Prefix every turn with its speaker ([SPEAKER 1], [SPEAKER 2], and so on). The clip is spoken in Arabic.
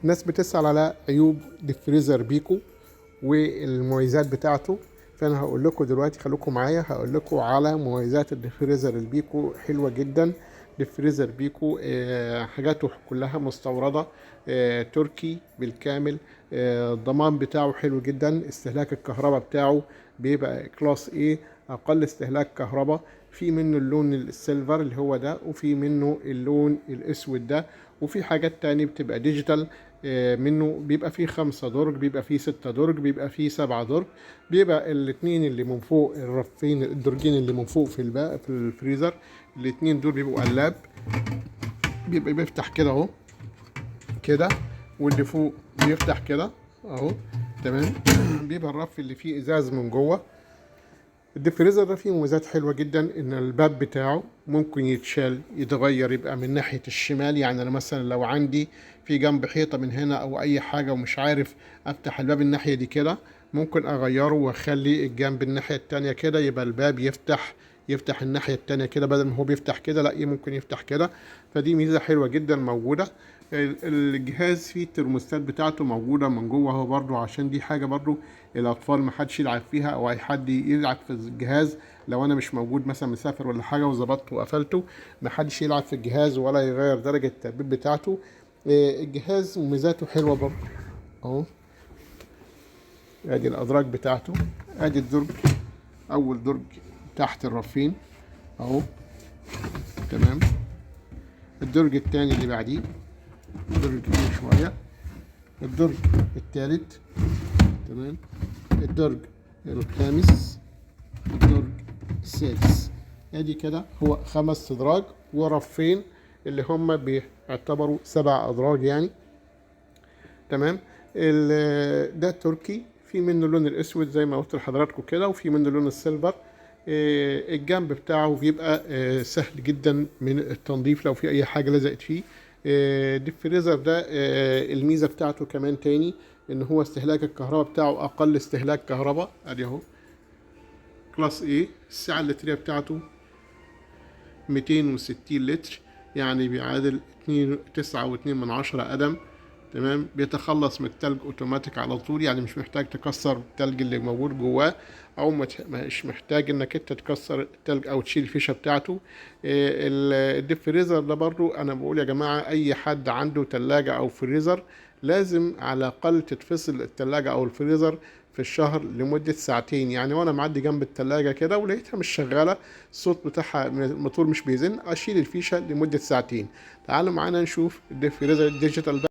[SPEAKER 1] الناس بتسأل على عيوب ديفريزر بيكو والمميزات بتاعته، فانا هقول لكم دلوقتي، خليكم معايا، هقول لكم على مميزات الديفريزر البيكو. حلوه جدا ديفريزر بيكو. حاجاته كلها مستورده تركي بالكامل. الضمان بتاعه حلو جدا. استهلاك الكهرباء بتاعه بيبقى كلاس A، اقل استهلاك كهرباء. في منه اللون السيلفر اللي هو ده، وفي منه اللون الاسود ده، وفي حاجات تاني بتبقى ديجيتال. منه بيبقى فيه 5 درج، بيبقى فيه 6 درج، بيبقى فيه 7 درج. بيبقى الاتنين اللي من فوق، الرفين الدرجين اللي من فوق في الفريزر، الاتنين دول بيبقوا قلاب. بيبقى بيفتح كده اهو كده، واللي فوق بيفتح كده اهو. تمام. بيبقى الرف اللي فيه ازاز من جوه. الديفريزر ده فيه مميزات حلوه جدا، ان الباب بتاعه ممكن يتشال يتغير، يبقى من ناحيه الشمال. يعني انا مثلا لو عندي في جنب حيطه من هنا او اي حاجه ومش عارف افتح الباب الناحيه دي كده، ممكن اغيره واخلي الجنب الناحيه التانيه كده، يبقى الباب يفتح الناحيه التانيه كده، بدل ما هو بيفتح كده لا ممكن يفتح كده. فدي ميزه حلوه جدا موجوده. الجهاز فيه الترموستات بتاعته موجوده من جوه اهو برضو، عشان دي حاجه برضو الاطفال ما حدش يلعب فيها او اي حد يلعب في الجهاز. لو انا مش موجود مثلا مسافر ولا حاجه وظبطته وقفلته، ما حدش يلعب في الجهاز ولا يغير درجه التبريد بتاعته. الجهاز ميزاته حلوه برضو اهو. ادي الادراج بتاعته. ادي الدرج، اول درج تحت الرفين اهو. تمام. الدرج الثاني اللي بعديه، درج كبير شويه. الدرج الثالث. تمام. الدرج الخامس. الدرج السادس. ادي كده هو 5 ادراج ورفين اللي هم بيعتبروا 7 ادراج يعني. تمام. ده التركي، في منه اللون الاسود زي ما قلت لحضراتكم كده، وفي منه اللون السيلفر. الجنب بتاعه بيبقى سهل جدا من التنظيف لو في اي حاجه لزقت فيه. الديفريزر ده الميزه بتاعته كمان تاني، ان هو استهلاك الكهرباء بتاعه اقل استهلاك كهرباء. ادي اهو كلاس A. السعه اللتريه بتاعته 260 لتر، يعني بيعادل 9.2 قدم. تمام. بيتخلص من التلج اوتوماتيك على طول، يعني مش محتاج تكسر التلج اللي موجود جواه، او مش محتاج انك انت تكسر التلج او تشيل الفيشه بتاعته. الديفريزر ده برضو انا بقول يا جماعه، اي حد عنده تلاجة او فريزر لازم على الاقل تتفصل التلاجة او الفريزر في الشهر لمدة ساعتين. يعني وانا معدي جنب التلاجة كده ولقيتها مش شغالة، الصوت بتاعها من الموتور مش بيزن، اشيل الفيشة لمدة ساعتين. تعالوا معانا نشوف الديفريزر الديجيتال ده.